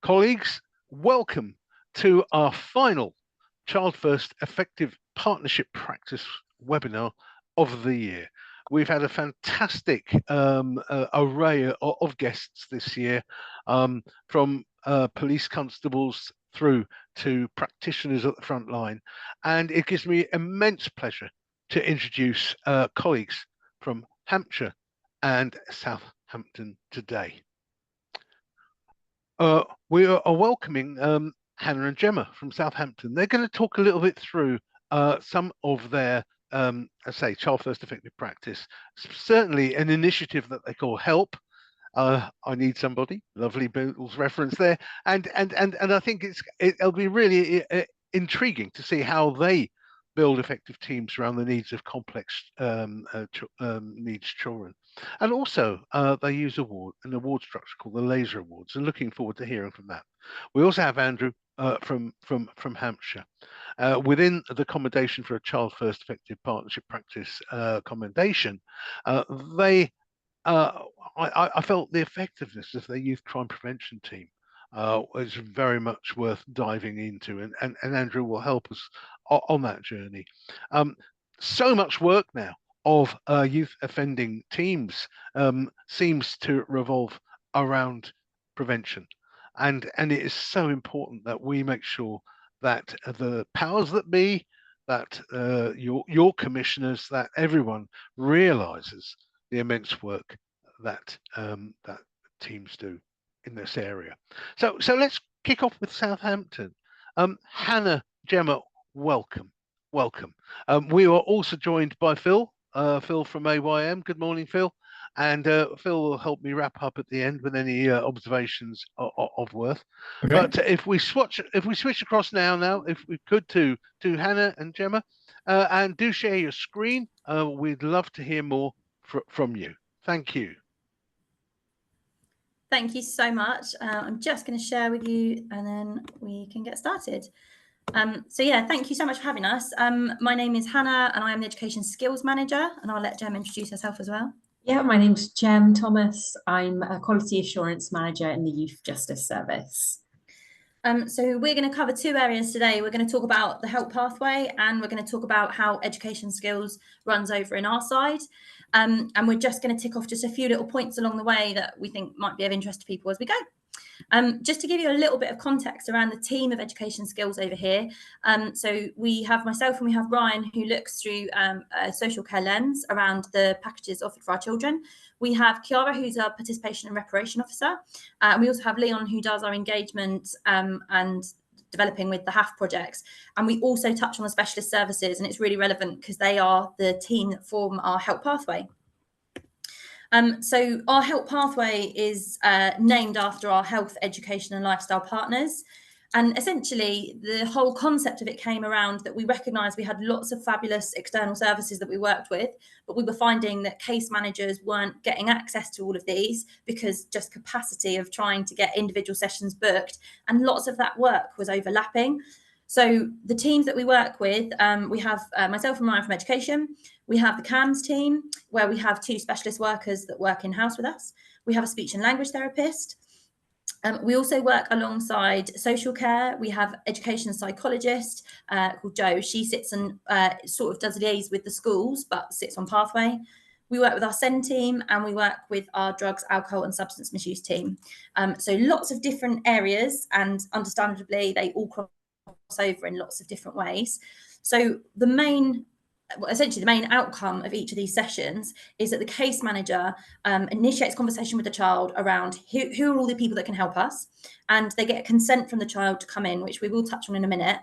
Colleagues, welcome to our final Child First Effective Partnership Practice webinar of the year. We've had a fantastic array of guests this year, from police constables through to practitioners at the front line. And it gives me immense pleasure to introduce colleagues from Hampshire and Southampton today. We are welcoming Hannah and Gemma from Southampton. They're going to talk a little bit through some of their, I say, Child First Effective Practice. Certainly an initiative that they call HELP. I Need Somebody. Lovely Beatles reference there. And I think it'll be really intriguing to see how they build effective teams around the needs of complex needs children. And also, they use an award structure called the Laser Awards, and looking forward to hearing from that. We also have Andrew from Hampshire. Within the Commendation for a Child First Effective Partnership Practice Commendation, I felt the effectiveness of their youth crime prevention team is very much worth diving into, and Andrew will help us on that journey. So much work now of youth offending teams seems to revolve around prevention, and it is so important that we make sure that the powers that be, that your commissioners, that everyone realizes the immense work that that teams do in this area. So let's kick off with Southampton. Hannah, Gemma, welcome. We are also joined by Phil from AYM. Good morning, Phil. And Phil will help me wrap up at the end with any observations of worth. Okay. But if we switch across now, if we could to Hannah and Gemma, and do share your screen, we'd love to hear more from you. Thank you. Thank you so much. I'm just going to share with you, and then we can get started. So yeah, thank you so much for having us. My name is Hannah, and I am the Education Skills Manager, and I'll let Gem introduce herself as well. Yeah, my name's Gem Thomas. I'm a Quality Assurance Manager in the Youth Justice Service. So we're going to cover two areas today. We're going to talk about the HELP pathway, and we're going to talk about how Education Skills runs over in our side. And we're just going to tick off just a few little points along the way that we think might be of interest to people as we go. Just to give you a little bit of context around the team of Education Skills over here. So we have myself and we have Ryan, who looks through a social care lens around the packages offered for our children. We have Kiara, who's our Participation and Reparation Officer. And we also have Leon, who does our engagement and developing with the HAF projects. And we also touch on the specialist services, and it's really relevant because they are the team that form our HELP pathway. So our HELP pathway is named after our health, education and lifestyle partners. And essentially, the whole concept of it came around that we recognised we had lots of fabulous external services that we worked with, but we were finding that case managers weren't getting access to all of these because just capacity of trying to get individual sessions booked, and lots of that work was overlapping. So the teams that we work with, we have myself and Ryan from Education. We have the CAMS team, where we have 2 specialist workers that work in-house with us. We have a speech and language therapist. We also work alongside social care. We have education psychologist called Jo. She sits and sort of does liaise with the schools, but sits on pathway. We work with our SEND team, and we work with our drugs, alcohol and substance misuse team. So lots of different areas, and understandably, they all cross over in lots of different ways. So essentially the main outcome of each of these sessions is that the case manager initiates conversation with the child around who are all the people that can help us, and they get consent from the child to come in, which we will touch on in a minute.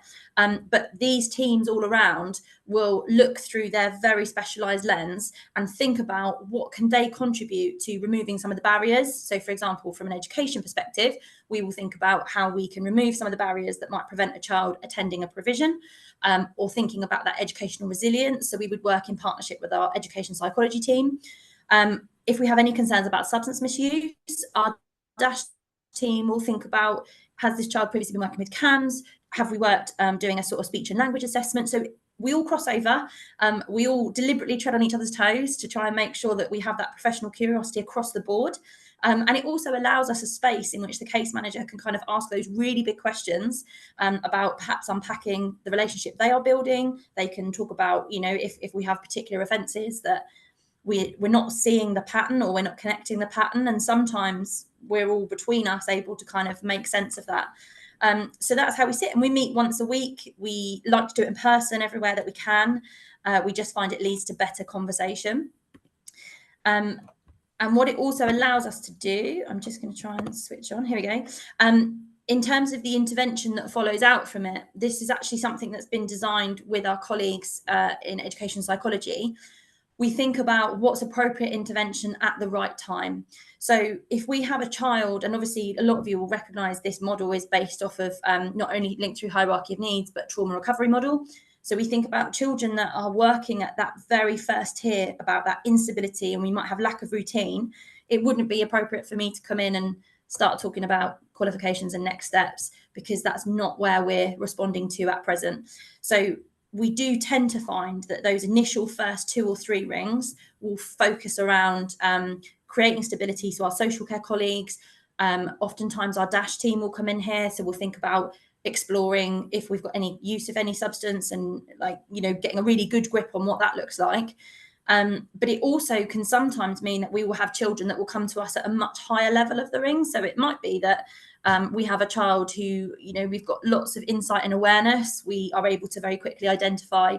But these teams all around will look through their very specialised lens and think about what can they contribute to removing some of the barriers. So for example, from an education perspective, we will think about how we can remove some of the barriers that might prevent a child attending a provision, or thinking about that educational resilience. So we would work in partnership with our education psychology team. If we have any concerns about substance misuse, our DASH team will think about, has this child previously been working with CAMS? Have we worked doing a sort of speech and language assessment? So we all cross over. We all deliberately tread on each other's toes to try and make sure that we have that professional curiosity across the board. And it also allows us a space in which the case manager can kind of ask those really big questions about perhaps unpacking the relationship they are building. They can talk about, you know, if we have particular offences that we're not seeing the pattern, or we're not connecting the pattern, and sometimes we're all between us able to kind of make sense of that. So that's how we sit, and we meet once a week. We like to do it in person everywhere that we can. We just find it leads to better conversation. And what it also allows us to do, I'm just going to try and switch on. Here we go. In terms of the intervention that follows out from it, this is actually something that's been designed with our colleagues in education psychology. We think about what's appropriate intervention at the right time. So if we have a child, and obviously a lot of you will recognise this model is based off of not only linked through hierarchy of needs, but trauma recovery model. So we think about children that are working at that very first tier about that instability, and we might have lack of routine. It wouldn't be appropriate for me to come in and start talking about qualifications and next steps, because that's not where we're responding to at present. So we do tend to find that those initial first 2 or 3 rings will focus around creating stability. So our social care colleagues, oftentimes our DASH team will come in here. So we'll think about exploring if we've got any use of any substance, and like, you know, getting a really good grip on what that looks like. But it also can sometimes mean that we will have children that will come to us at a much higher level of the ring. So it might be that we have a child who, you know, we've got lots of insight and awareness. We are able to very quickly identify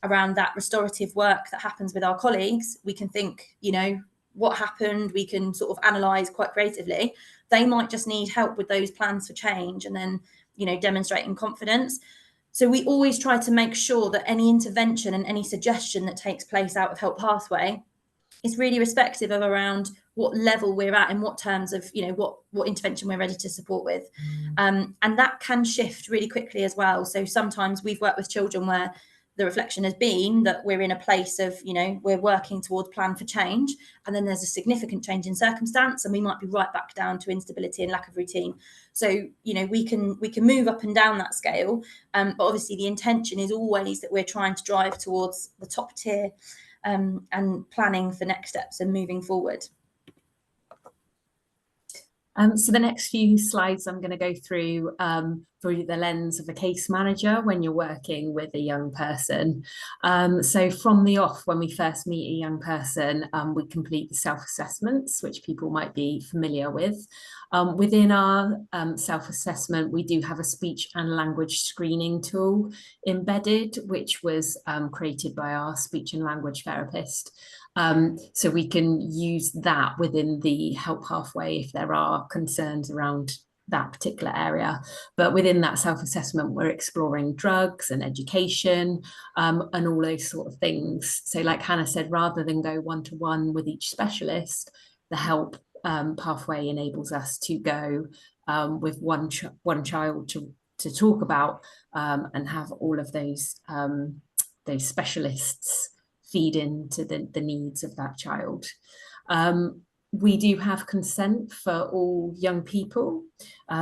around that restorative work that happens with our colleagues. We can think, you know, what happened, we can sort of analyse quite creatively. They might just need help with those plans for change, and then, you know, demonstrating confidence. So we always try to make sure that any intervention and any suggestion that takes place out of Help Pathway is really respective of around what level we're at, in what terms of, you know, what intervention we're ready to support with. And that can shift really quickly as well. So sometimes we've worked with children where the reflection has been that we're in a place of, you know, we're working towards plan for change, and then there's a significant change in circumstance, and we might be right back down to instability and lack of routine. So, you know, we can move up and down that scale, but obviously the intention is always that we're trying to drive towards the top tier, and planning for next steps and moving forward. So the next few slides I'm going to go through the lens of a case manager when you're working with a young person. So from the off, when we first meet a young person, we complete the self-assessments, which people might be familiar with. Within our self-assessment, we do have a speech and language screening tool embedded, which was created by our speech and language therapist. So we can use that within the Help Pathway if there are concerns around that particular area. But within that self-assessment, we're exploring drugs and education, and all those sort of things. So like Hannah said, rather than go one-to-one with each specialist, the Help Pathway enables us to go with one child to talk about, and have all of those specialists feed into the needs of that child. We do have consent for all young people.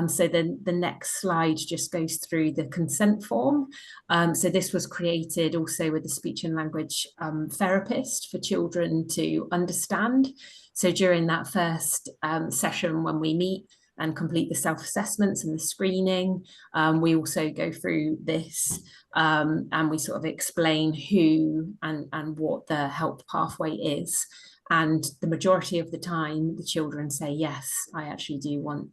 So then the next slide just goes through the consent form. So this was created also with the speech and language therapist for children to understand. So during that first session when we meet and complete the self-assessments and the screening, we also go through this, and we sort of explain who and what the Help Pathway is. And the majority of the time, the children say, yes, I actually do want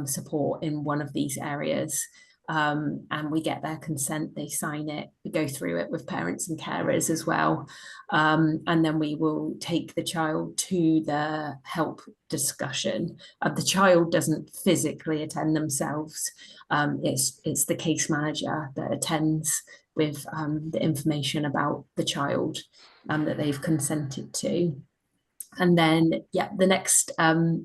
support in one of these areas. And we get their consent, they sign it, we go through it with parents and carers as well. And then we will take the child to the help discussion. The child doesn't physically attend themselves. It's the case manager that attends with the information about the child that they've consented to. And then, yeah, the next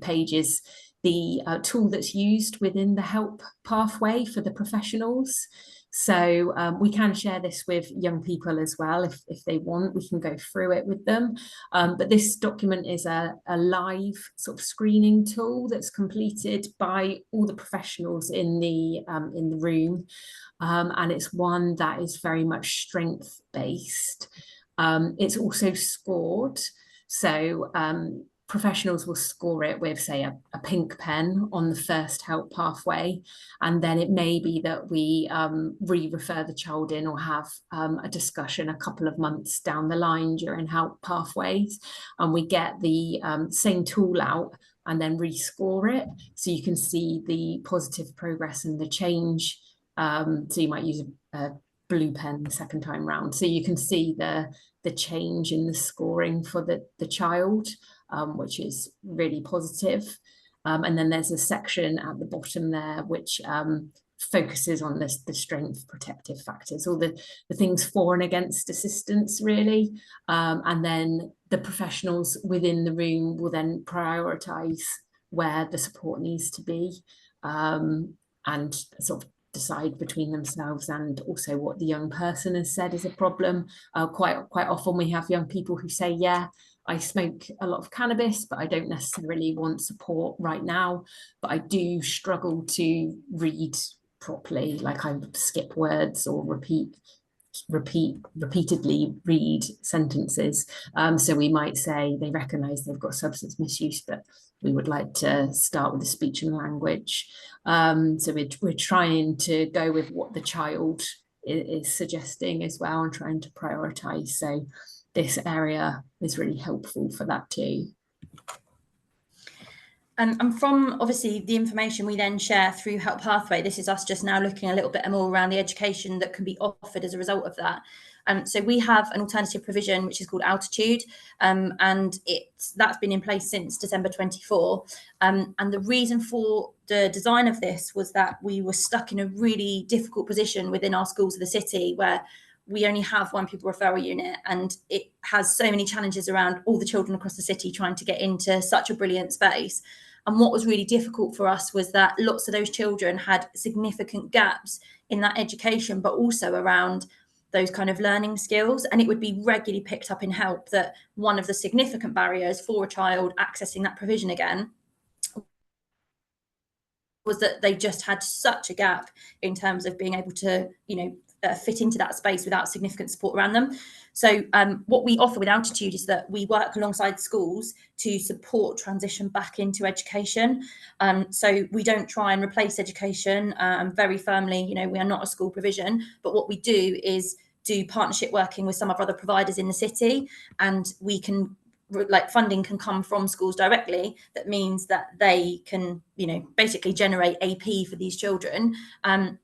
page is the tool that's used within the Help Pathway for the professionals. So we can share this with young people as well if they want. We can go through it with them. But this document is a live sort of screening tool that's completed by all the professionals in the room, and it's one that is very much strength based. It's also scored. So professionals will score it with, say, a pink pen on the first help pathway, and then it may be that we re-refer the child in or have a discussion a couple of months down the line during help pathways, and we get the same tool out and then rescore it, so you can see the positive progress and the change. So you might use a blue pen the second time round, so you can see the change in the scoring for the child, which is really positive. And then there's a section at the bottom there which focuses on the strength protective factors, all the things for and against assistance, really. And then the professionals within the room will then prioritise where the support needs to be, and sort of decide between themselves and also what the young person has said is a problem. Quite often we have young people who say, yeah, I smoke a lot of cannabis, but I don't necessarily want support right now, but I do struggle to read properly, like I skip words or repeatedly read sentences. So we might say they recognise they've got substance misuse, but we would like to start with the speech and language. So we're trying to go with what the child is suggesting as well, and trying to prioritise. So this area is really helpful for that too. And from obviously the information we then share through Help Pathway, this is us just now looking a little bit more around the education that can be offered as a result of that. So we have an alternative provision which is called Altitude, and that's been in place since December 24. And the reason for the design of this was that we were stuck in a really difficult position within our schools of the city, where we only have one pupil referral unit, and it has so many challenges around all the children across the city trying to get into such a brilliant space. And what was really difficult for us was that lots of those children had significant gaps in that education, but also around those kind of learning skills. And it would be regularly picked up in help that one of the significant barriers for a child accessing that provision again was that they just had such a gap in terms of being able to, fit into that space without significant support around them. So what we offer with Altitude is that we work alongside schools to support transition back into education. So we don't try and replace education very firmly. We are not a school provision, but what we do is do partnership working with some of our other providers in the city, and we can funding can come from schools directly. That means that they can, basically generate AP for these children,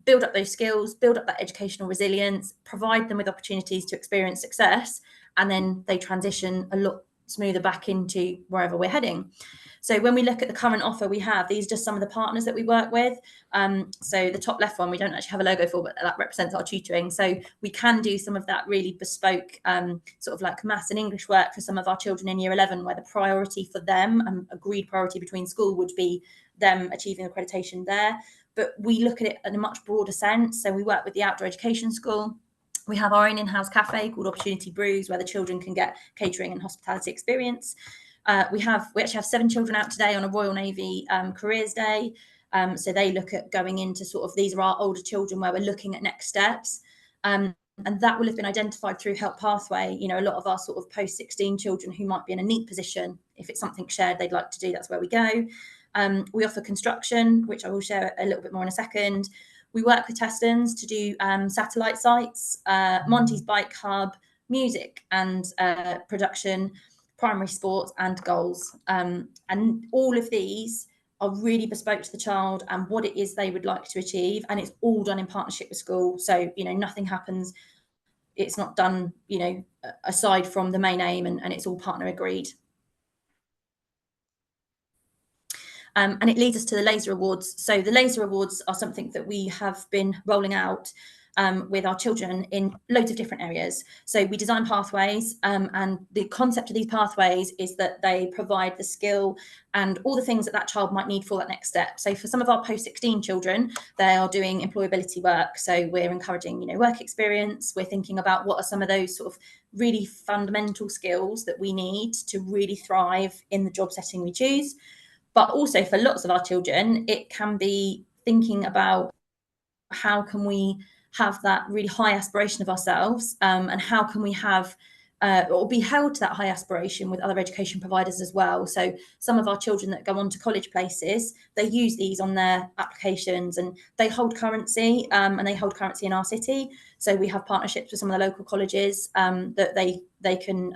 build up those skills, build up that educational resilience, provide them with opportunities to experience success, and then they transition a lot smoother back into wherever we're heading. So when we look at the current offer we have, these are just some of the partners that we work with. So the top left one, we don't actually have a logo for, but that represents our tutoring. So we can do some of that really bespoke sort of like maths and English work for some of our children in year 11, where the priority for them, agreed priority between school, would be them achieving accreditation there. But we look at it in a much broader sense. So we work with the outdoor education school. We have our own in-house cafe called Opportunity Brews, where the children can get catering and hospitality experience. We actually have 7 children out today on a Royal Navy Careers Day. So they look at going into sort of, these are our older children where we're looking at next steps. And that will have been identified through Help Pathway. A lot of our sort of post-16 children who might be in a neat position, if it's something shared they'd like to do, that's where we go. We offer construction, which I will share a little bit more in a second. We work with Testons to do satellite sites, Monty's Bike Hub, music and production, primary sports and goals. And all of these are really bespoke to the child and what it is they would like to achieve. And it's all done in partnership with school. So, nothing happens. It's not done, aside from the main aim, and it's all partner agreed. And it leads us to the Laser Awards. So the Laser Awards are something that we have been rolling out with our children in loads of different areas. So we design pathways, and the concept of these pathways is that they provide the skill and all the things that child might need for that next step. So for some of our post-16 children, they are doing employability work. So we're encouraging, work experience. We're thinking about what are some of those sort of really fundamental skills that we need to really thrive in the job setting we choose. But also for lots of our children, it can be thinking about how can we have that really high aspiration of ourselves, and how can we have or be held to that high aspiration with other education providers as well. So some of our children that go on to college places, they use these on their applications, and they hold currency, and they hold currency in our city. So we have partnerships with some of the local colleges that they can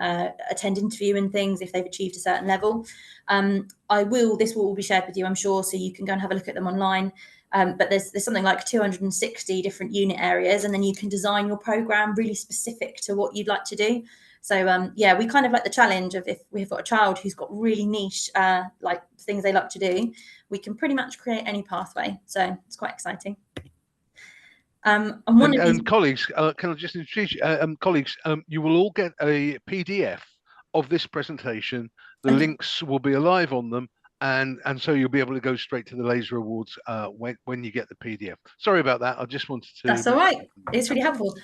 attend interview and things if they've achieved a certain level. This will all be shared with you, I'm sure, so you can go and have a look at them online. But there's something like 260 different unit areas, and then you can design your program really specific to what you'd like to do. So yeah, we kind of like the challenge of, if we've got a child who's got really niche like things they like to do, we can pretty much create any pathway. So it's quite exciting. And colleagues, can I just introduce you? Colleagues, you will all get a PDF of this presentation. The links will be alive on them, and so you'll be able to go straight to the Laser Awards when you get the PDF. Sorry about that. I just wanted to. That's all right. It's really helpful.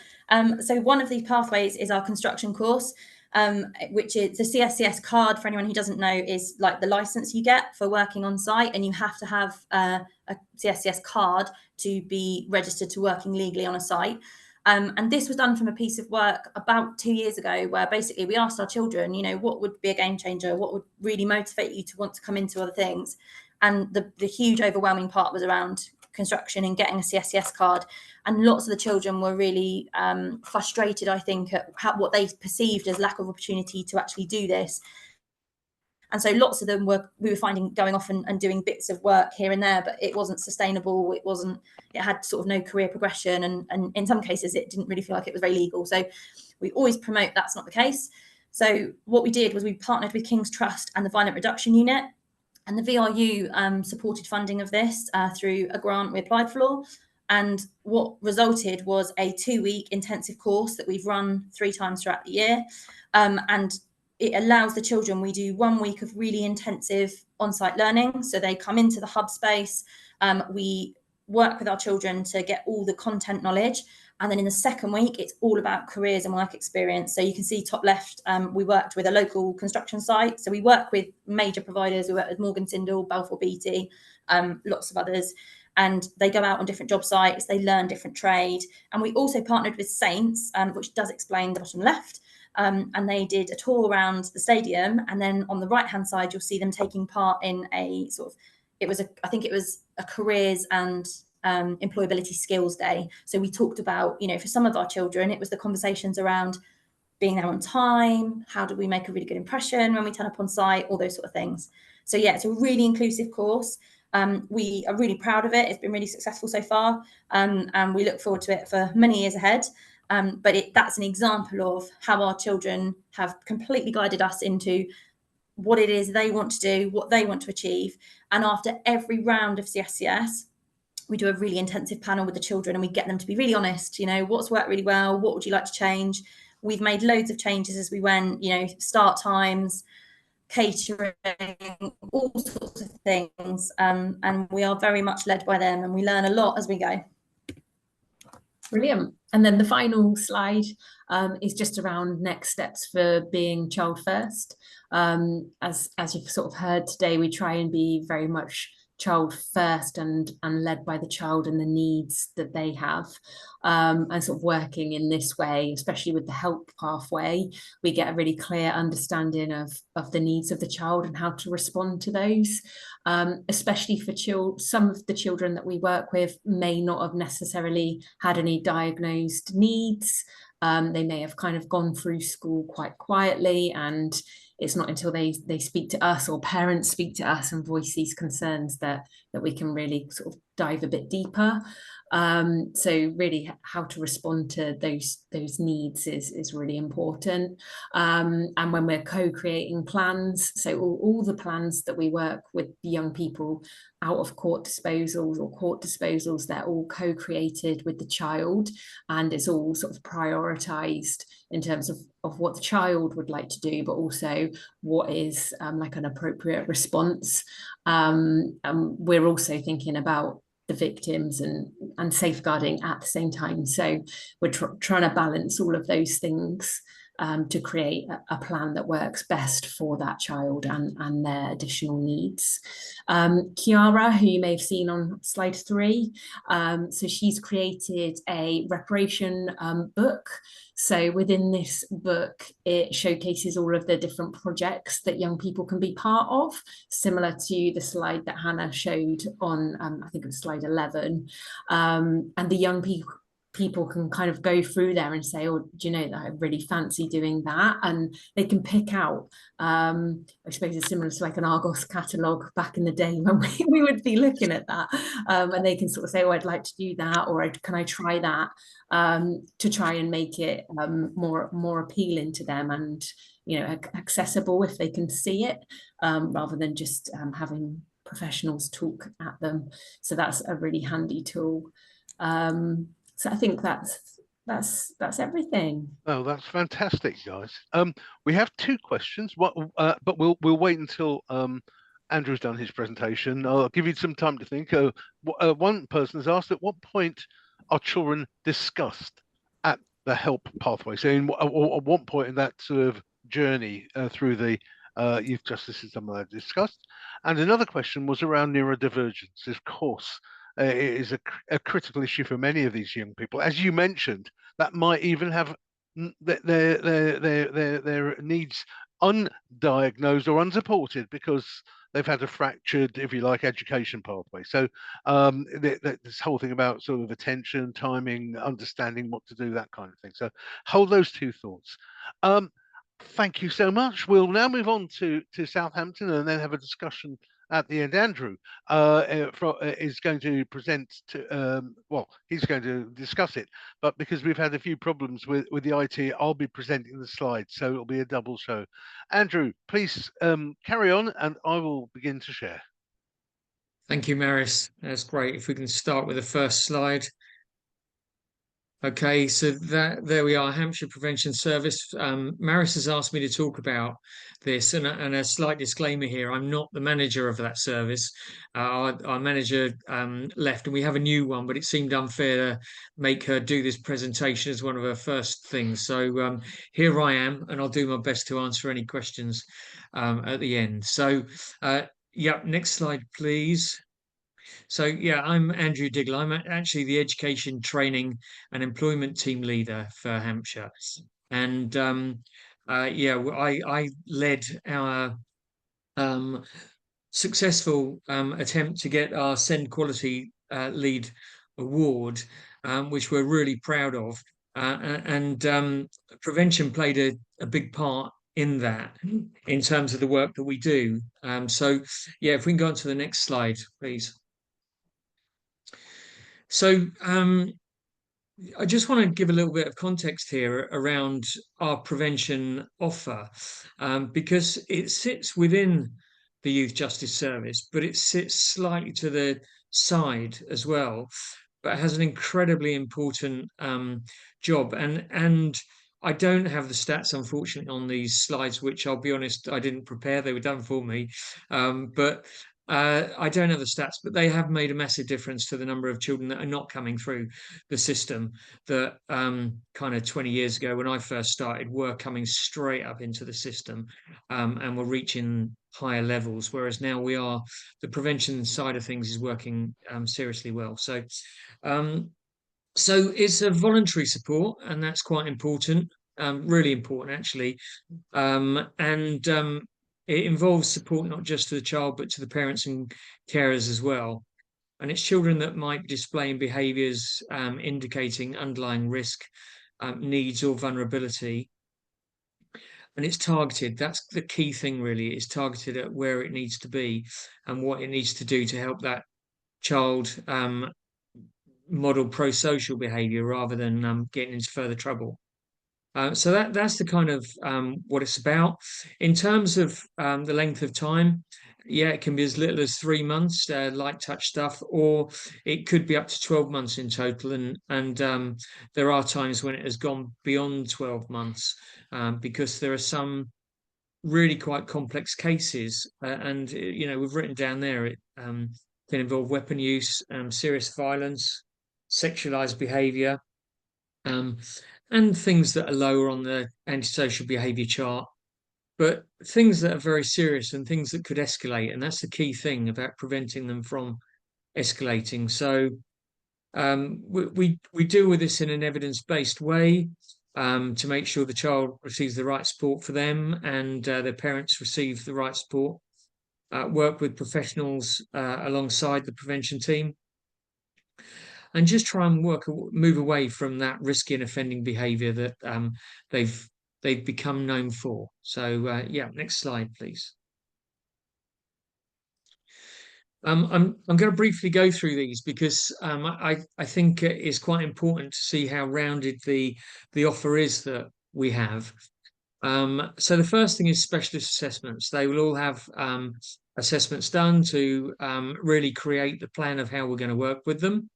So one of these pathways is our construction course, which is the CSCS card. For anyone who doesn't know, is like the license you get for working on site, and you have to have a CSCS card to be registered to working legally on a site. And this was done from a piece of work about 2 years ago, where basically we asked our children, what would be a game changer? What would really motivate you to want to come into other things? And the huge overwhelming part was around construction and getting a CSCS card. And lots of the children were really frustrated, I think, at what they perceived as lack of opportunity to actually do this. And so lots of them we were finding going off and doing bits of work here and there, but it wasn't sustainable. It had sort of no career progression. And in some cases, it didn't really feel like it was very legal. So we always promote that's not the case. So what we did was we partnered with King's Trust and the Violent Reduction Unit. And the VRU supported funding of this through a grant we applied for. And what resulted was a 2-week intensive course that we've run 3 times throughout the year. And it allows the children, we do 1 week of really intensive on-site learning. So they come into the hub space. We work with our children to get all the content knowledge. And then in the second week, it's all about careers and work experience. So you can see top left, we worked with a local construction site. So we work with major providers. We work with Morgan Sindall, Balfour Beatty, lots of others. And they go out on different job sites. They learn different trade. And we also partnered with Saints, which does explain the bottom left. And they did a tour around the stadium. And then on the right-hand side, you'll see them taking part in a sort of, I think it was a careers and employability skills day. So we talked about, for some of our children, it was the conversations around being there on time. How do we make a really good impression when we turn up on site? All those sort of things. So yeah, it's a really inclusive course. We are really proud of it. It's been really successful so far. And we look forward to it for many years ahead. But that's an example of how our children have completely guided us into what it is they want to do, what they want to achieve. And after every round of CSCS, we do a really intensive panel with the children, and we get them to be really honest. What's worked really well? What would you like to change? We've made loads of changes as we went, start times, catering, all sorts of things. And we are very much led by them, and we learn a lot as we go. Brilliant. And then the final slide is just around next steps for being child first. As you've sort of heard today, we try and be very much child first and led by the child and the needs that they have, and sort of working in this way, especially with the help pathway, we get a really clear understanding of the needs of the child and how to respond to those, especially for some of the children that we work with may not have necessarily had any diagnosed needs. They may have kind of gone through school quite quietly, and it's not until they speak to us, or parents speak to us and voice these concerns, that we can really sort of dive a bit deeper. So really how to respond to those needs is really important. And when we're co-creating plans, so all the plans that we work with young people out of court disposals or court disposals, they're all co-created with the child, and it's all sort of prioritized in terms of what the child would like to do, but also what is like an appropriate response. And we're also thinking about the victims and safeguarding at the same time. So we're trying to balance all of those things to create a plan that works best for that child and their additional needs. Chiara, who you may have seen on slide 3, so she's created a reparation book. So within this book, it showcases all of the different projects that young people can be part of, similar to the slide that Hannah showed on, I think it was slide 11. And the young people can kind of go through there and say, oh, do you know that I really fancy doing that? And they can pick out, I suppose it's similar to like an Argos catalogue back in the day when we would be looking at that. And they can sort of say, oh, I'd like to do that, or can I try that, to try and make it more appealing to them and, you know, accessible if they can see it, rather than just having professionals talk at them. So that's a really handy tool. So I think that's everything. Oh, that's fantastic, guys. We have 2 questions. But we'll wait until Andrew's done his presentation. I'll give you some time to think. One person has asked, at what point are children discussed at the help pathway? So, at what point in that sort of journey through the youth justice system that I've discussed? And another question was around neurodivergence. Of course, it is a critical issue for many of these young people. As you mentioned, that might even have their needs undiagnosed or unsupported because they've had a fractured, if you like, education pathway. So this whole thing about sort of attention, timing, understanding what to do, that kind of thing. So hold those 2 thoughts. Thank you so much. We'll now move on to Southampton and then have a discussion at the end. Andrew is going to present to, well, he's going to discuss it, but because we've had a few problems with the IT, I'll be presenting the slides, so it'll be a double show. Andrew, please carry on and I will begin to share. Thank you, Maris. That's great. If we can start with the first slide. Okay, so there we are, Hampshire Prevention Service. Maris has asked me to talk about this, and a slight disclaimer here: I'm not the manager of that service. Our manager left, and we have a new one. But it seemed unfair to make her do this presentation as one of her first things. So here I am, and I'll do my best to answer any questions at the end. So yeah, next slide, please. So yeah, I'm Andrew Diggle. I'm actually the Education, Training and Employment Team Leader for Hampshire. And yeah, I led our successful attempt to get our Send Quality Lead Award, which we're really proud of. And prevention played a big part in that, in terms of the work that we do. So yeah, if we can go on to the next slide, please. So I just want to give a little bit of context here around our prevention offer, because it sits within the Youth Justice Service, but it sits slightly to the side as well, but it has an incredibly important job. And I don't have the stats, unfortunately, on these slides, which I'll be honest, I didn't prepare. They were done for me. But I don't have the stats, but they have made a massive difference to the number of children that are not coming through the system that kind of 20 years ago when I first started were coming straight up into the system and were reaching higher levels, whereas now the prevention side of things is working seriously well. So it's a voluntary support, and that's quite important, really important actually. It involves support not just to the child, but to the parents and carers as well. And it's children that might be displaying behaviours indicating underlying risk, needs or vulnerability. And it's targeted. That's the key thing, really. It's targeted at where it needs to be and what it needs to do to help that child model pro-social behaviour rather than getting into further trouble. So that's the kind of what it's about. In terms of the length of time, yeah, it can be as little as 3 months, light touch stuff, or it could be up to 12 months in total. And there are times when it has gone beyond 12 months because there are some really quite complex cases. And, you know, we've written down there, it can involve weapon use, serious violence, sexualized behavior. and things that are lower on the antisocial behaviour chart, but things that are very serious and things that could escalate. And that's the key thing about preventing them from escalating. So we deal with this in an evidence-based way to make sure the child receives the right support for them and their parents receive the right support. Work with professionals alongside the prevention team, and just try and move away from that risky and offending behaviour that they've become known for. So yeah, next slide, please. I'm going to briefly go through these because I think it is quite important to see how rounded the offer is that we have. So the first thing is specialist assessments. They will all have assessments done to really create the plan of how we're going to work with them.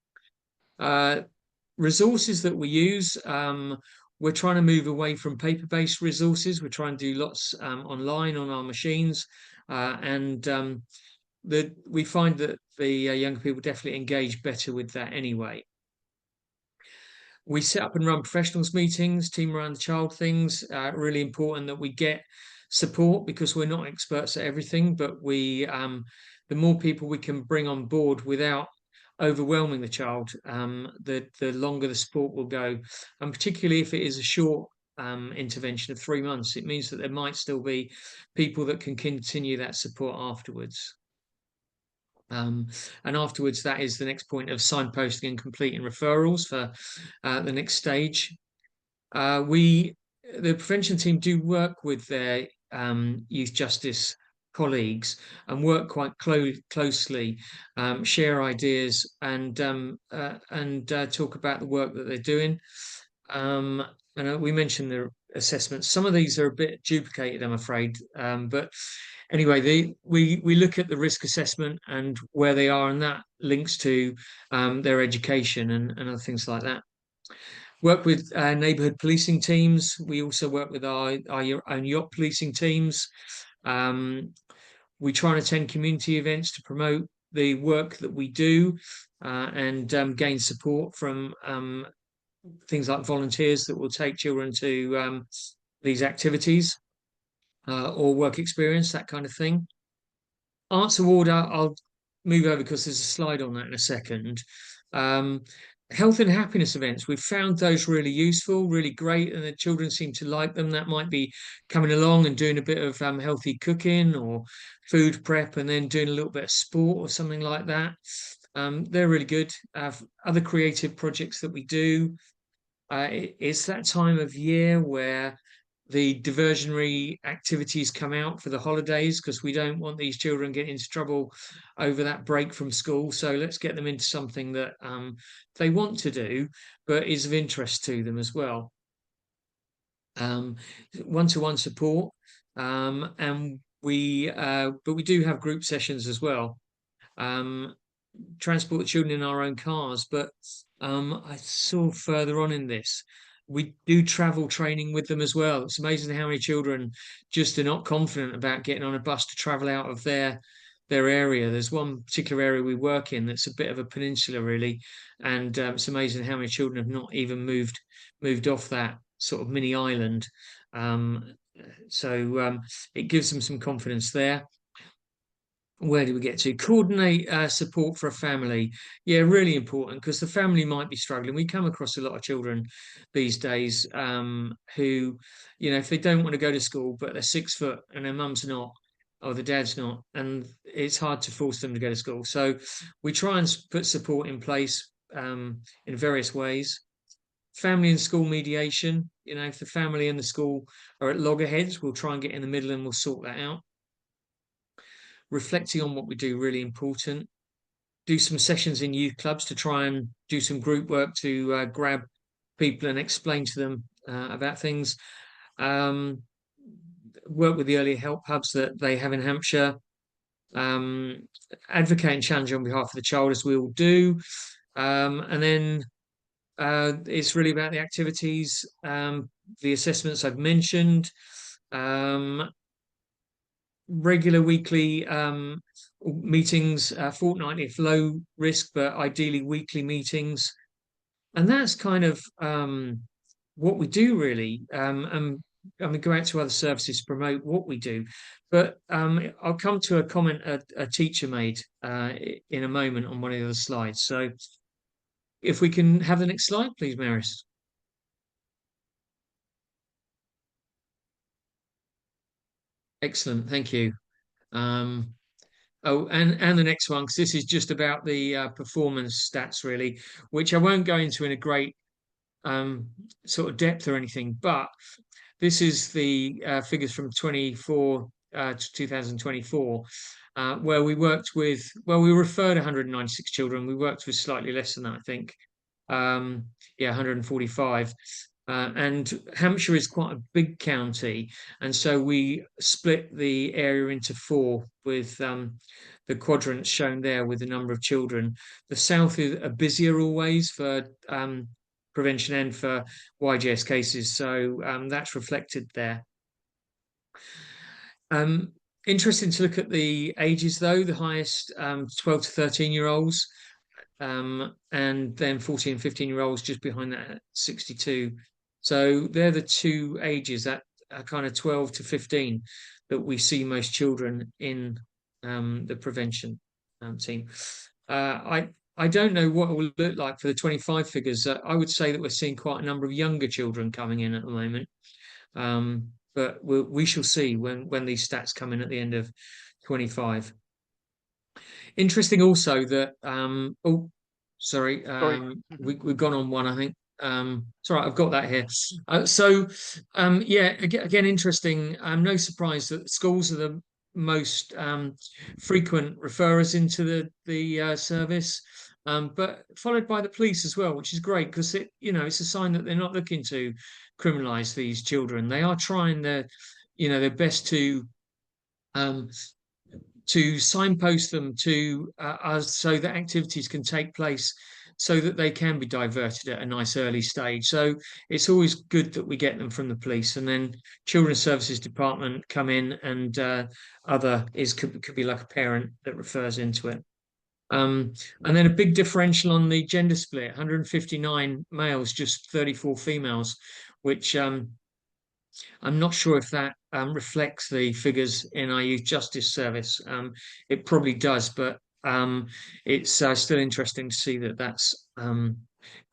Resources that we use, we're trying to move away from paper-based resources. We're trying to do lots online on our machines, and we find that the younger people definitely engage better with that anyway. We set up and run professionals meetings, team around the child things. Really important that we get support because we're not experts at everything, but the more people we can bring on board without overwhelming the child, the longer the support will go. And particularly if it is a short intervention of 3 months, it means that there might still be people that can continue that support afterwards. And afterwards, that is the next point of signposting and completing referrals for the next stage. The prevention team do work with their youth justice colleagues and work quite closely, share ideas and talk about the work that they're doing. And we mentioned the assessments. Some of these are a bit duplicated, I'm afraid, but anyway, we look at the risk assessment and where they are, and that links to their education and other things like that. Work with neighbourhood policing teams. We also work with our own yacht policing teams. We try and attend community events to promote the work that we do and gain support from things like volunteers that will take children to these activities or work experience, that kind of thing. Arts Award, I'll move over because there's a slide on that in a second. Health and happiness events, we've found those really useful, really great, and the children seem to like them. That might be coming along and doing a bit of healthy cooking or food prep and then doing a little bit of sport or something like that. They're really good. Other creative projects that we do, it's that time of year where the diversionary activities come out for the holidays because we don't want these children getting into trouble over that break from school. So let's get them into something that they want to do, but is of interest to them as well. One-to-one support, and but we do have group sessions as well. Transport the children in our own cars, but I saw further on in this, we do travel training with them as well. It's amazing how many children just are not confident about getting on a bus to travel out of their area. There's one particular area we work in that's a bit of a peninsula really, and it's amazing how many children have not even moved off that sort of mini island. So it gives them some confidence there. Where do we get to? Coordinate support for a family. Yeah, really important because the family might be struggling. We come across a lot of children these days who, if they don't want to go to school, but they're 6 foot and their mum's not, or the dad's not, and it's hard to force them to go to school. So we try and put support in place in various ways. Family and school mediation. If the family and the school are at loggerheads, we'll try and get in the middle and we'll sort that out. Reflecting on what we do, really important. Do some sessions in youth clubs to try and do some group work to grab people and explain to them about things. Work with the early help hubs that they have in Hampshire. Advocate and challenge on behalf of the child, as we all do. And then it's really about the activities, the assessments I've mentioned. Regular weekly meetings, fortnightly if low risk, but ideally weekly meetings. And that's kind of what we do really, and we go out to other services to promote what we do. But I'll come to a comment a teacher made in a moment on one of the other slides. So if we can have the next slide, please, Maris. Excellent, thank you. Oh, and the next one, because this is just about the performance stats, really, which I won't go into in a great sort of depth or anything, but this is the figures from 24 to 2024, where we worked with, well, we referred 196 children. We worked with slightly less than that, I think. Yeah, 145. And Hampshire is quite a big county, and so we split the area into four with the quadrants shown there with the number of children. The south is busier always for prevention and for YGS cases, so that's reflected there. Interesting to look at the ages though, the highest 12 to 13-year-olds, and then 14 and 15-year-olds just behind that at 62. So they're the two ages, that kind of 12 to 15, that we see most children in the prevention team. I don't know what it will look like for the 25 figures. I would say that we're seeing quite a number of younger children coming in at the moment. But we shall see when these stats come in at the end of 25. Interesting also that, oh, sorry, we've gone on one, I think. It's all right, I've got that here. Yeah, again, interesting. No surprise that schools are the most frequent referrers into the service, but followed by the police as well, which is great because it's a sign that they're not looking to criminalise these children. They are trying their best to signpost them to us so that activities can take place so that they can be diverted at a nice early stage. So it's always good that we get them from the police, and then Children's Services Department come in, and could be like a parent that refers into it. And then a big differential on the gender split, 159 males, just 34 females, which I'm not sure if that reflects the figures in our youth justice service. It probably does, but it's still interesting to see that that's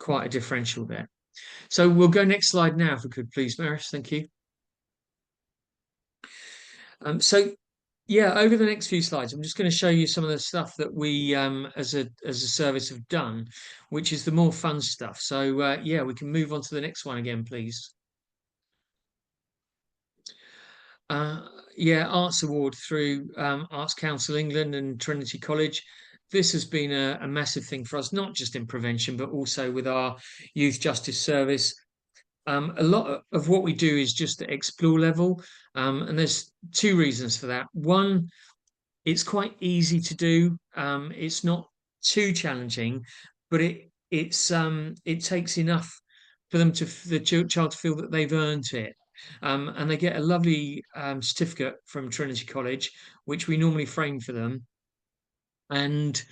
quite a differential there. So we'll go next slide now, if we could, please, Maris. Thank you. So yeah, over the next few slides, I'm just going to show you some of the stuff that we, as a service, have done, which is the more fun stuff. So yeah, we can move on to the next one again, please. Yeah, Arts Award through Arts Council England and Trinity College. This has been a massive thing for us, not just in prevention, but also with our youth justice service. A lot of what we do is just at explore level, and there's two reasons for that. One, it's quite easy to do. It's not too challenging, but it takes enough for them the child to feel that they've earned it. And they get a lovely certificate from Trinity College, which we normally frame for them. And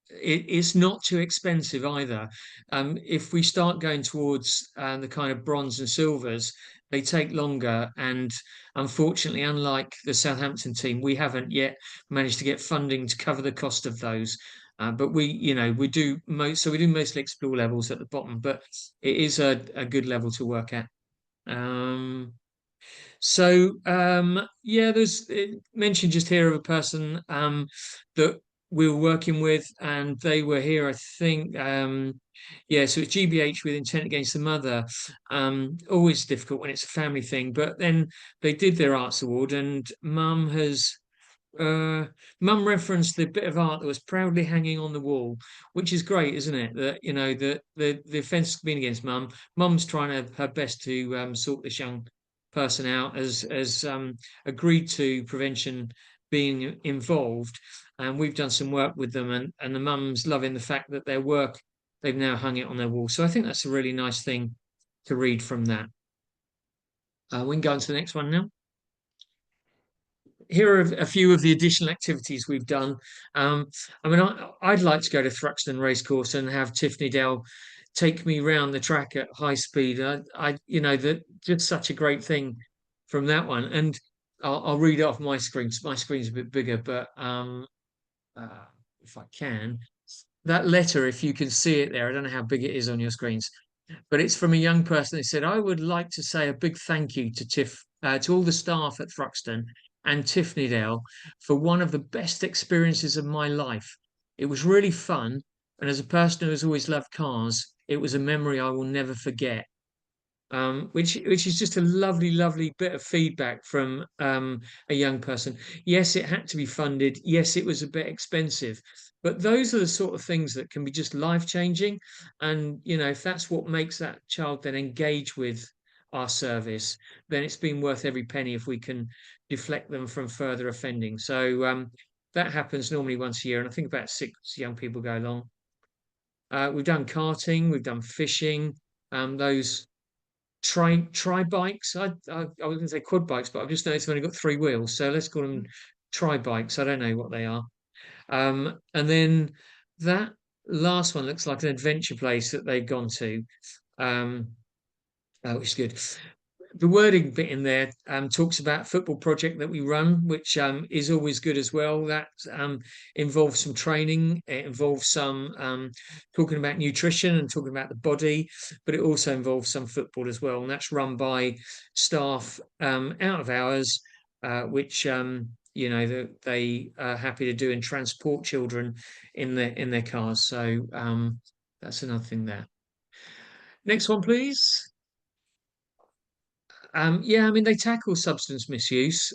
it's not too expensive either. If we start going towards the kind of bronze and silvers, they take longer. And unfortunately, unlike the Southampton team, we haven't yet managed to get funding to cover the cost of those. But we do mostly explore levels at the bottom, but it is a good level to work at. Yeah, there's mentioned just here of a person that we were working with, and they were here, I think. Yeah, so it's GBH with intent against the mother. Always difficult when it's a family thing, but then they did their arts award, and mum referenced the bit of art that was proudly hanging on the wall, which is great, isn't it? That the offence has been against mum. Mum's trying her best to sort this young person out, as agreed to prevention being involved, and we've done some work with them, and the mum's loving the fact that their work, they've now hung it on their wall. So I think that's a really nice thing to read from that. We can go on to the next one now. Here are a few of the additional activities we've done. I mean, I'd like to go to Thruxton Racecourse and have Tiffany Dell take me round the track at high speed. You know, that just such a great thing from that one. And I'll read off my screen. My screen's a bit bigger, but if I can, that letter, if you can see it there, I don't know how big it is on your screens, but it's from a young person. They said, "I would like to say a big thank you to all the staff at Thruxton and Tiffnydale for one of the best experiences of my life. It was really fun, and as a person who has always loved cars, it was a memory I will never forget." Which is just a lovely, lovely bit of feedback from a young person. Yes, it had to be funded. Yes, it was a bit expensive, but those are the sort of things that can be just life-changing. And you know, if that's what makes that child then engage with our service, then it's been worth every penny if we can deflect them from further offending. So that happens normally once a year, and I think about 6 young people go along. We've done karting, we've done fishing, those tri bikes. I was going to say quad bikes, but I've just noticed they've only got 3 wheels, so let's call them tri bikes. I don't know what they are. And then that last one looks like an adventure place that they've gone to, which is good. The wording bit in there talks about a football project that we run, which is always good as well. That involves some training. It involves some talking about nutrition and talking about the body, but it also involves some football as well. And that's run by staff out of hours, which you know they are happy to do and transport children in their cars. So that's another thing there. Next one, please. Yeah, I mean, they tackle substance misuse.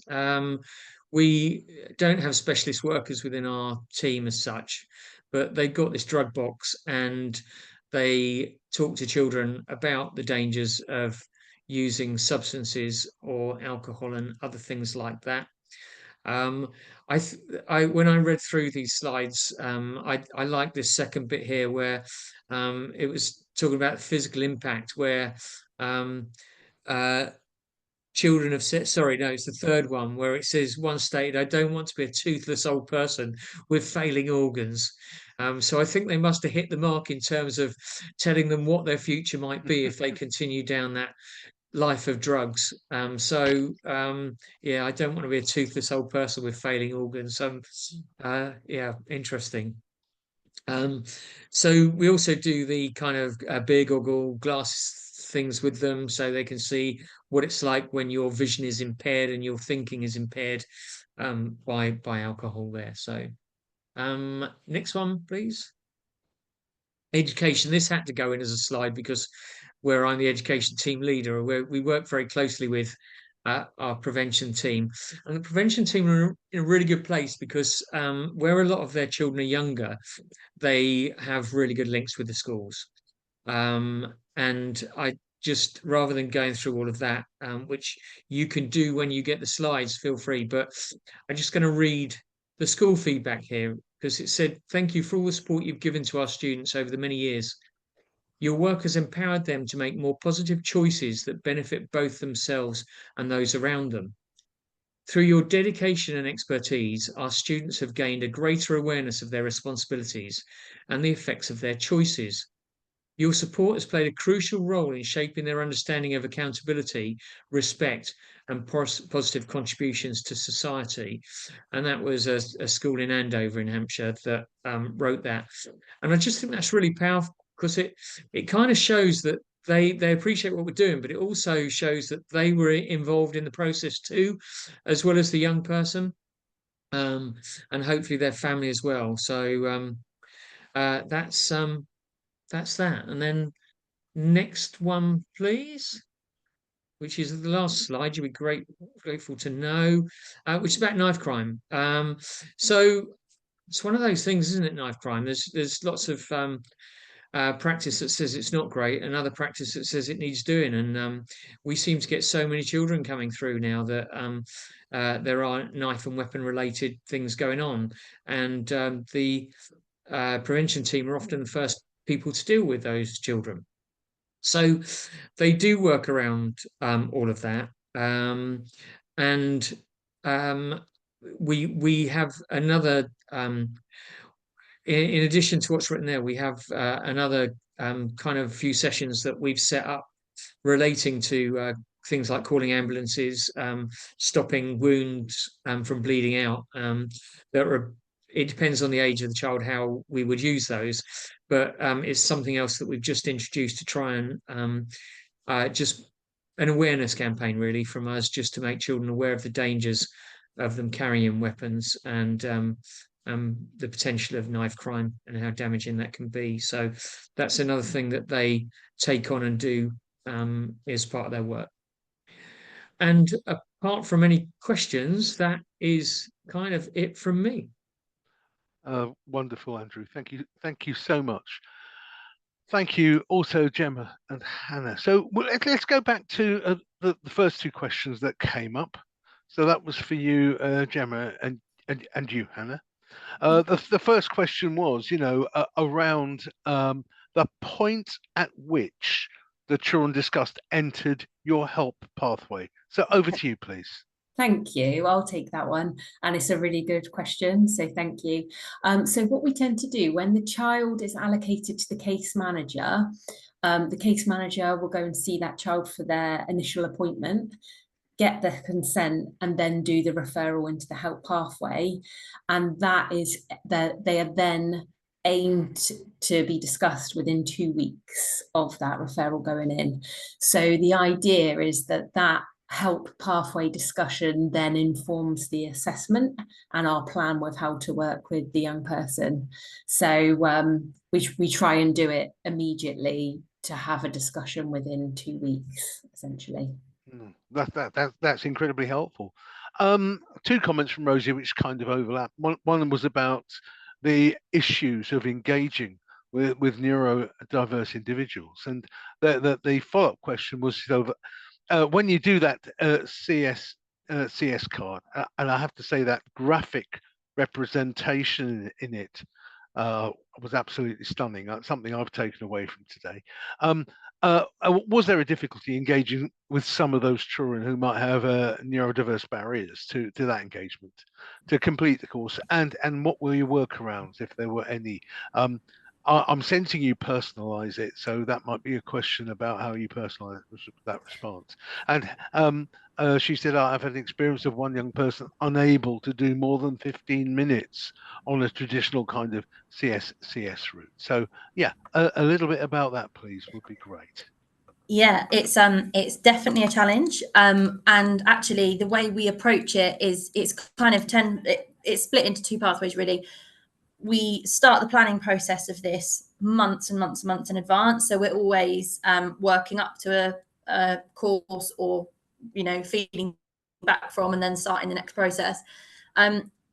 We don't have specialist workers within our team as such, but they've got this drug box and they talk to children about the dangers of using substances or alcohol and other things like that. When I read through these slides, I like this second bit here where it was talking about physical impact, where children have said, sorry, no, it's the third one where it says, one stated, "I don't want to be a toothless old person with failing organs." So I think they must have hit the mark in terms of telling them what their future might be if they continue down that life of drugs. Yeah, I don't want to be a toothless old person with failing organs. Yeah, interesting. So we also do the kind of beer goggle glass things with them so they can see what it's like when your vision is impaired and your thinking is impaired by alcohol there. So next one, please. Education. This had to go in as a slide because where I'm the education team leader, where we work very closely with our prevention team. And the prevention team are in a really good place because where a lot of their children are younger, they have really good links with the schools. And I just, rather than going through all of that, which you can do when you get the slides, feel free, but I'm just going to read the school feedback here because it said, "Thank you for all the support you've given to our students over the many years. Your work has empowered them to make more positive choices that benefit both themselves and those around them. Through your dedication and expertise, our students have gained a greater awareness of their responsibilities and the effects of their choices. Your support has played a crucial role in shaping their understanding of accountability, respect, and positive contributions to society." And that was a school in Andover in Hampshire that wrote that. And I just think that's really powerful because it kind of shows that they appreciate what we're doing, but it also shows that they were involved in the process too, as well as the young person, and hopefully their family as well. So that's that. And then next one, please, which is the last slide. You'll be grateful to know, which is about knife crime. So it's one of those things, isn't it? Knife crime. There's lots of practice that says it's not great, and other practice that says it needs doing. And we seem to get so many children coming through now that there are knife and weapon related things going on, and the prevention team are often the first people to deal with those children. So they do work around all of that. And we have another in addition to what's written there, we have another kind of few sessions that we've set up relating to things like calling ambulances, stopping wounds from bleeding out. It depends on the age of the child how we would use those, but it's something else that we've just introduced to try and just an awareness campaign really from us, just to make children aware of the dangers of them carrying weapons and the potential of knife crime and how damaging that can be. So that's another thing that they take on and do as part of their work. And apart from any questions, that is kind of it from me. Wonderful, Andrew. Thank you so much. Thank you also, Gemma and Hannah. So let's go back to the first two questions that came up. So that was for you, Gemma, and you, Hannah. The first question was, around the point at which the children discussed entered your help pathway. So over to you, please. Thank you. I'll take that one. And it's a really good question. So thank you. So what we tend to do when the child is allocated to the case manager will go and see that child for their initial appointment, get the consent, and then do the referral into the help pathway. And that is that they are then aimed to be discussed within 2 weeks of that referral going in. So the idea is that help pathway discussion then informs the assessment and our plan with how to work with the young person. So we try and do it immediately to have a discussion within 2 weeks, essentially. That's incredibly helpful. Two comments from Rosie which kind of overlap. One was about the issues of engaging with neurodiverse individuals, and the follow-up question was, when you do that CS card, and I have to say that graphic representation in it was absolutely stunning. That's something I've taken away from today. Was there a difficulty engaging with some of those children who might have neurodiverse barriers to that engagement to complete the course? And what were your workarounds, if there were any? I'm sensing you personalize it, so that might be a question about how you personalize that response. And she said, I've had an experience of one young person unable to do more than 15 minutes on a traditional kind of CS route. So yeah, a little bit about that, please, would be great. Yeah, it's definitely a challenge. And actually the way we approach it is it's kind of it's split into two pathways, really. We start the planning process of this months and months and months in advance. So we're always working up to a course or, feeding back from and then starting the next process.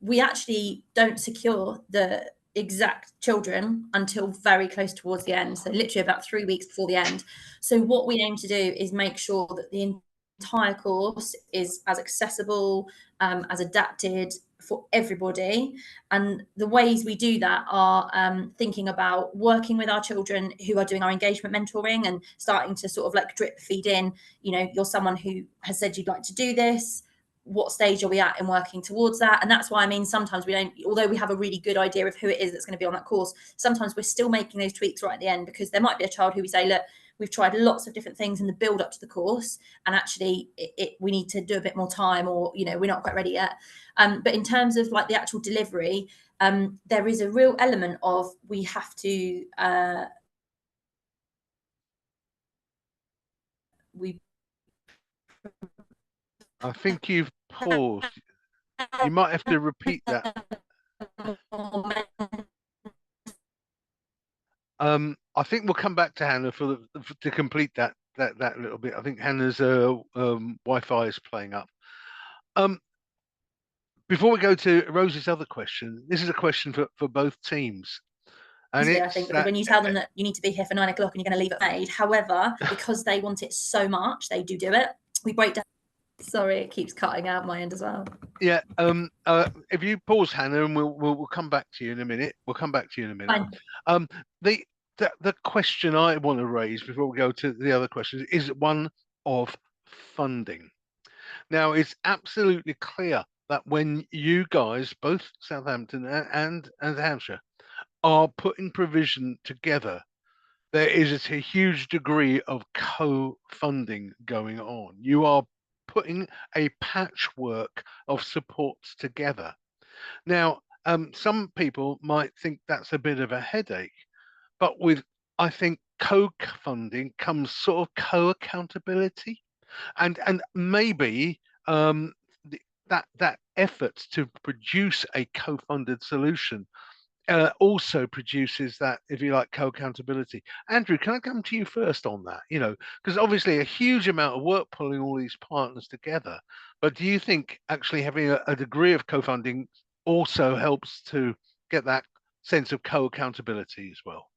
We actually don't secure the exact children until very close towards the end. So literally about 3 weeks before the end. So what we aim to do is make sure that the entire course is as accessible, as adapted for everybody. And the ways we do that are thinking about working with our children who are doing our engagement mentoring and starting to sort of like drip feed in, you're someone who has said you'd like to do this. What stage are we at in working towards that? And that's why, sometimes we don't, although we have a really good idea of who it is that's going to be on that course, sometimes we're still making those tweaks right at the end, because there might be a child who we say, look, we've tried lots of different things in the build up to the course, and actually we need to do a bit more time, or, we're not quite ready yet. But in terms of like the actual delivery, there is a real element of we have to, I think you've paused. You might have to repeat that. I think we'll come back to Hannah to complete that little bit. I think Hannah's Wi-Fi is playing up. Before we go to Rosie's other question, this is a question for both teams. And I think, because when you tell them that you need to be here for 9 o'clock and you're going to leave at 8, however, because they want it so much, they do it. We break down. Sorry, it keeps cutting out my end as well. Yeah. If you pause, Hannah, and we'll come back to you in a minute. Fine. The question I want to raise before we go to the other questions is one of funding. Now, it's absolutely clear that when you guys, both Southampton and Hampshire, are putting provision together, there is a huge degree of co-funding going on. You are putting a patchwork of supports together. Now, some people might think that's a bit of a headache, but with, I think, co-funding comes sort of co-accountability, and maybe that effort to produce a co-funded solution also produces that, if you like, co-accountability. Andrew, can I come to you first on that? Because obviously a huge amount of work pulling all these partners together, but do you think actually having a degree of co-funding also helps to get that sense of co-accountability as well?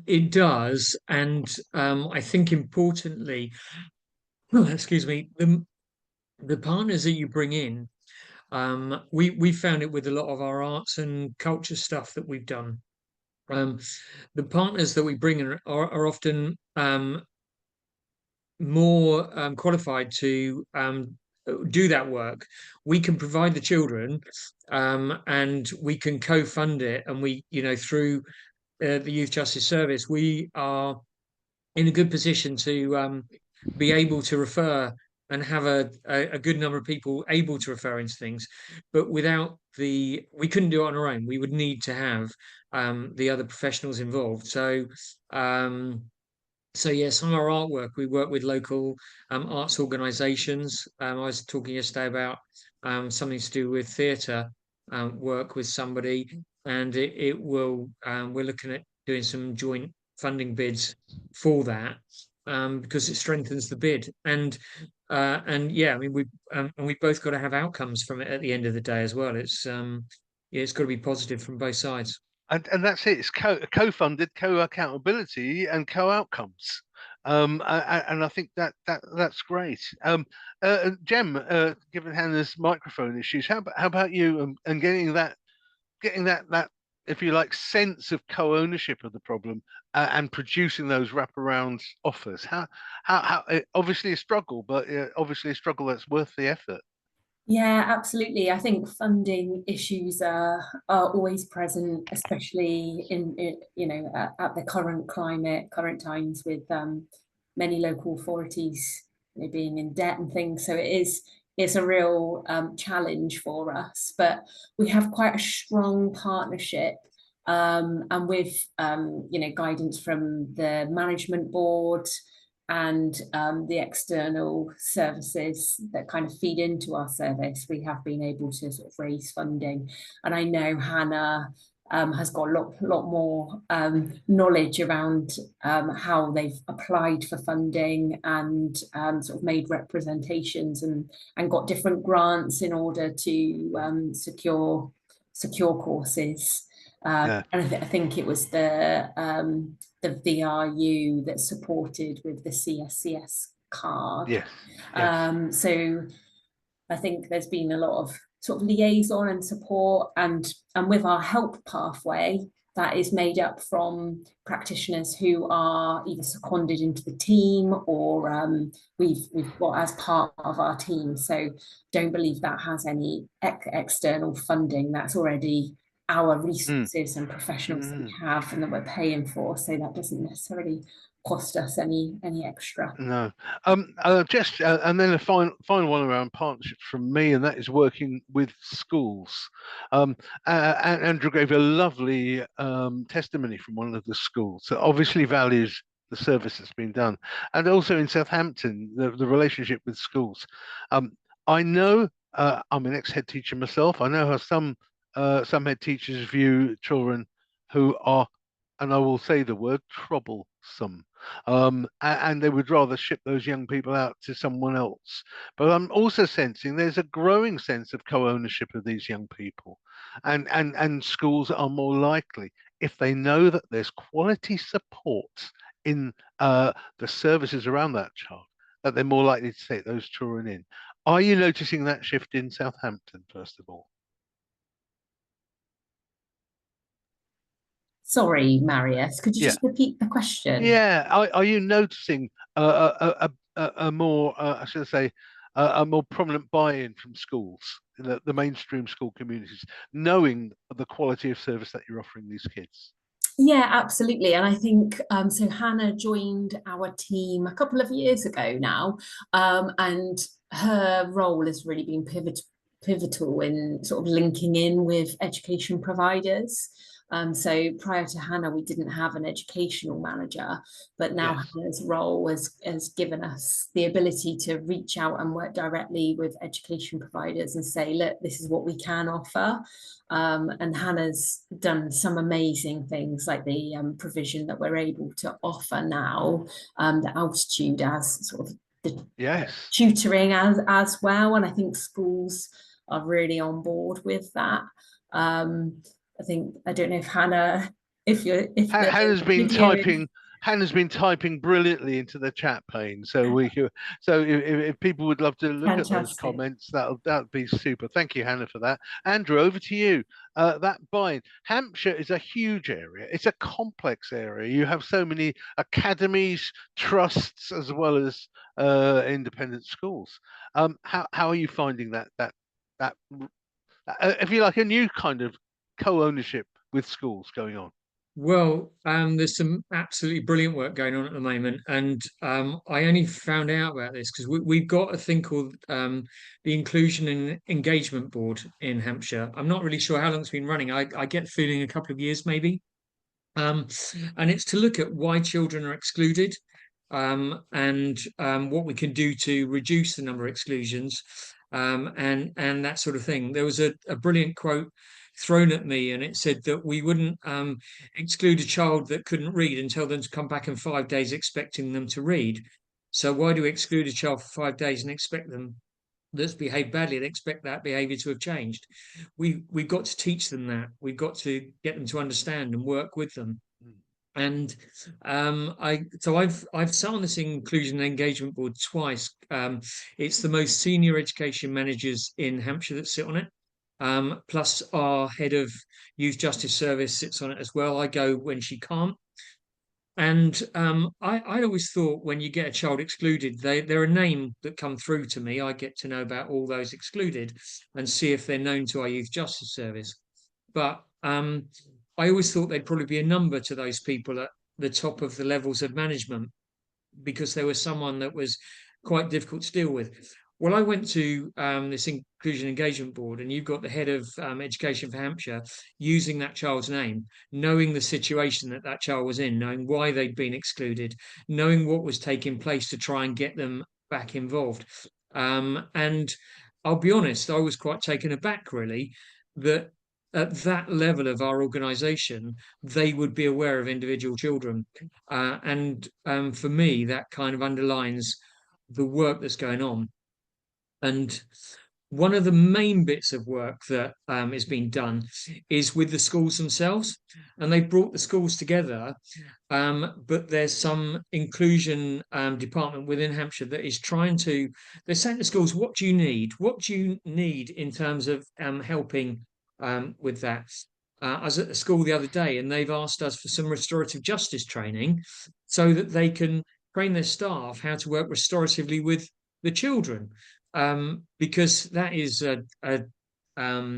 It does, and I think importantly, excuse me, the partners that you bring in, we found it with a lot of our arts and culture stuff that we've done. The partners that we bring in are often more qualified to do that work. We can provide the children, and we can co-fund it, and we, through the Youth Justice Service, we are in a good position to be able to refer and have a good number of people able to refer into things. But we couldn't do it on our own. We would need to have the other professionals involved. So yes, on our artwork, we work with local arts organisations. I was talking yesterday about something to do with theatre work with somebody, and we're looking at doing some joint funding bids for that, because it strengthens the bid. And yeah, I mean, we've both got to have outcomes from it at the end of the day as well. It's it's got to be positive from both sides. And that's it. It's co-funded, co-accountability, and co-outcomes. And I think that's great. Jem, given Hannah's microphone issues, how about you, and getting that if you like sense of co-ownership of the problem, and producing those wraparound offers? How obviously a struggle, but obviously a struggle that's worth the effort. Yeah, absolutely. I think funding issues are always present, especially in at the current current times, with many local authorities being in debt and things. So it's a real challenge for us. But we have quite a strong partnership, and with guidance from the management board and the external services that kind of feed into our service, we have been able to sort of raise funding. And I know Hannah has got a lot more knowledge around how they've applied for funding and sort of made representations and got different grants in order to secure courses. Yeah. And I think it was the VRU that supported with the CSCS card. Yes. So I think there's been a lot of sort of liaison and support, and with our help pathway, that is made up from practitioners who are either seconded into the team or we've got as part of our team. So don't believe that has any external funding. That's already our resources and professionals that we have and that we're paying for. So that doesn't necessarily cost us any extra. No. Just and then a final one around partnerships from me, and that is working with schools. And Andrew gave a lovely testimony from one of the schools that obviously values the service that's been done, and also in Southampton, the relationship with schools. I know, I'm an ex-head teacher myself. I know how some head teachers view children who are, and I will say the word, troublesome. And they would rather ship those young people out to someone else. But I'm also sensing there's a growing sense of co-ownership of these young people, and schools are more likely, if they know that there's quality support in the services around that child, that they're more likely to take those children in. Are you noticing that shift in Southampton, first of all? Sorry, Marius, could you just repeat the question? Yeah, are you noticing a more, I should say, a more prominent buy-in from schools, the mainstream school communities, knowing the quality of service that you're offering these kids? Yeah, absolutely. And I think so Hannah joined our team a couple of years ago now, and her role has really been pivotal in sort of linking in with education providers. So prior to Hannah, we didn't have an educational manager, but now Yes. Hannah's role has given us the ability to reach out and work directly with education providers and say, look, this is what we can offer. And Hannah's done some amazing things, like the provision that we're able to offer now, the altitude as sort of the tutoring as well. And I think schools are really on board with that. I think, I don't know if Hannah, Hannah's been typing brilliantly into the chat pane, so if people would love to look at those comments, that'd be super. Thank you, Hannah, for that. Andrew, over to you. That bind. Hampshire is a huge area. It's a complex area. You have so many academies, trusts, as well as independent schools. How are you finding that if you like, a new kind of co-ownership with schools going on? Well, there's some absolutely brilliant work going on at the moment, and I only found out about this because we've got a thing called the Inclusion and Engagement Board in Hampshire. I'm not really sure how long it's been running. I get the feeling a couple of years maybe, and it's to look at why children are excluded, and what we can do to reduce the number of exclusions, and that sort of thing. There was a brilliant quote thrown at me, and it said that we wouldn't exclude a child that couldn't read and tell them to come back in 5 days expecting them to read. So why do we exclude a child for 5 days and expect them that's behaved badly and expect that behavior to have changed? We've got to teach them that. We've got to get them to understand and work with them. And I've sat on this Inclusion and Engagement Board twice. It's the most senior education managers in Hampshire that sit on it. Plus our head of youth justice service sits on it as well. I go when she can't. And I always thought when you get a child excluded, they're a name that come through to me. I get to know about all those excluded and see if they're known to our youth justice service. But I always thought they'd probably be a number to those people at the top of the levels of management, because there was someone that was quite difficult to deal with. Well, I went to this Inclusion Engagement Board, and you've got the head of education for Hampshire using that child's name, knowing the situation that child was in, knowing why they'd been excluded, knowing what was taking place to try and get them back involved. And I'll be honest, I was quite taken aback, really, that at that level of our organisation, they would be aware of individual children. And for me, that kind of underlines the work that's going on. And one of the main bits of work that is being done is with the schools themselves, and they've brought the schools together. But there's some inclusion department within Hampshire that is they're saying to schools, what do you need? What do you need in terms of helping with that? I was at the school the other day, and they've asked us for some restorative justice training so that they can train their staff how to work restoratively with the children. Because that is rather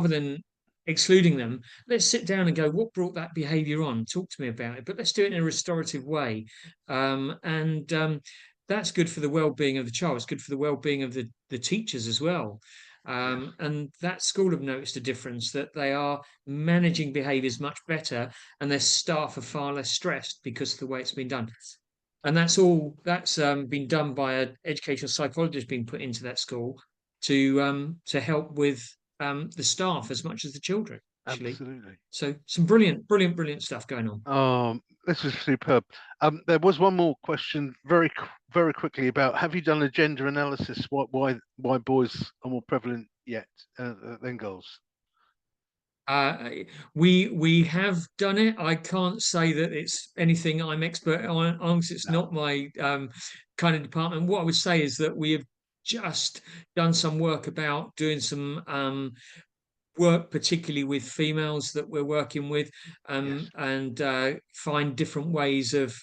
than excluding them, let's sit down and go, what brought that behavior on? Talk to me about it, but let's do it in a restorative way. That's good for the well-being of the child. It's good for the well-being of the teachers as well. And that school have noticed a difference, that they are managing behaviors much better, and their staff are far less stressed because of the way it's been done. And that's been done by an educational psychologist being put into that school to help with the staff as much as the children, actually. Absolutely. So some brilliant stuff going on. This is superb. There was one more question very quickly about, have you done a gender analysis? Why boys are more prevalent yet than girls? We have done it. I can't say that it's anything I'm expert on, because it's not my kind of department. What I would say is that we have just done some work about doing some work, particularly with females that we're working with, and find different ways of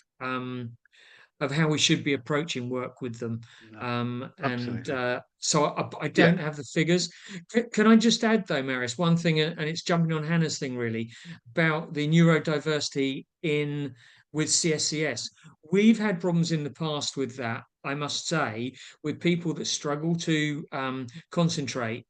of how we should be approaching work with them. No, absolutely. So I Yeah. don't have the figures. Can I just add though, Maris, one thing, and it's jumping on Hannah's thing really, about the neurodiversity in with CSCS. We've had problems in the past with that, I must say, with people that struggle to concentrate.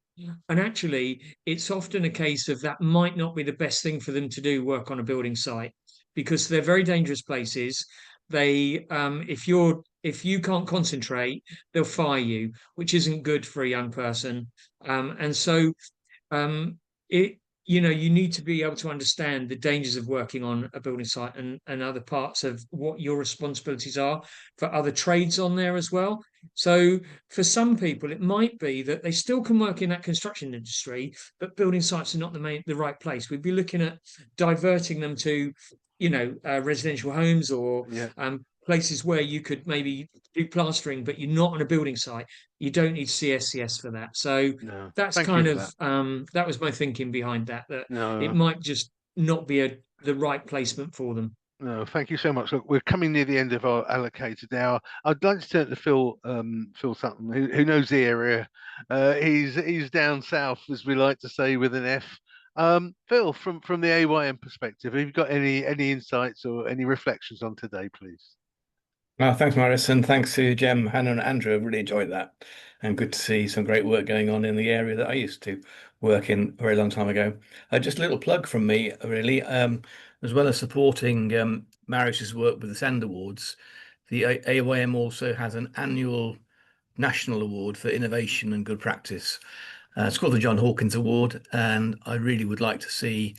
And actually, it's often a case of that might not be the best thing for them to do, work on a building site, because they're very dangerous places. They, if you can't concentrate, they'll fire you, which isn't good for a young person. And so it, you know, you need to be able to understand the dangers of working on a building site, and other parts of what your responsibilities are for other trades on there as well. So for some people, it might be that they still can work in that construction industry, but building sites are not the right place. We'd be looking at diverting them to, you know, residential homes, or Yeah. places where you could maybe do plastering, but you're not on a building site. You don't need CSCS for that. So No. that's Thank you kind for of that. that was my thinking behind that. That it No. might just not be the right placement for them. No, thank you so much. Look, we're coming near the end of our allocated hour. I'd like to turn to Phil, Phil Sutton, who knows the area. He's down south, as we like to say, with an F. Phil, from the AYM perspective, have you got any insights or any reflections on today, please? Thanks, Maris, and thanks to Jem, Hannah, and Andrew. I really enjoyed that, and good to see some great work going on in the area that I used to work in a very long time ago. Just a little plug from me, really, as well as supporting Maris's work with the SEND Awards. The AYM also has an annual national award for innovation and good practice. It's called the John Hawkins Award, and I really would like to see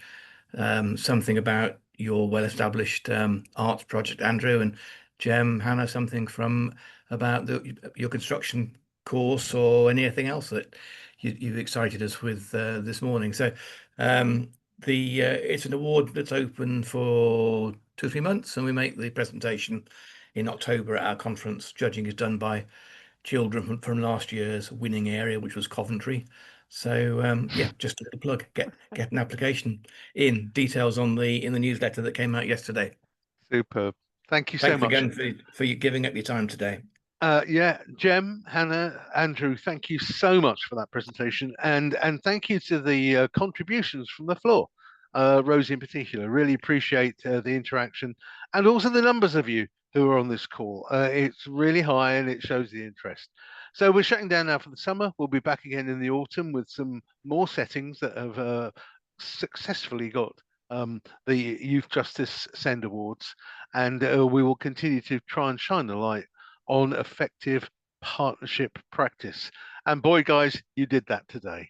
something about your well-established arts project, Andrew, and Jem, Hannah, something from about your construction course or anything else that you've excited us with this morning. So it's an award that's open for 2 or 3 months, and we make the presentation in October at our conference. Judging is done by children from last year's winning area, which was Coventry. So yeah, just a little plug. Get an application in. Details in the newsletter that came out yesterday. Superb. Thank you so Thanks much again for you giving up your time today. Yeah, Jem, Hannah, Andrew, thank you so much for that presentation, and thank you to the contributions from the floor, Rosie in particular. Really appreciate the interaction, and also the numbers of you who are on this call. It's really high, and it shows the interest. So we're shutting down now for the summer. We'll be back again in the autumn with some more settings that have successfully got the Youth Justice SEND Awards, and we will continue to try and shine the light on effective partnership practice. And boy, guys, you did that today.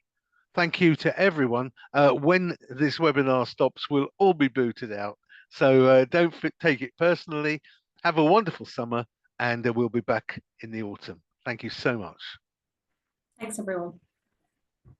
Thank you to everyone. When this webinar stops, we'll all be booted out. So don't take it personally. Have a wonderful summer, and we'll be back in the autumn. Thank you so much. Thanks, everyone.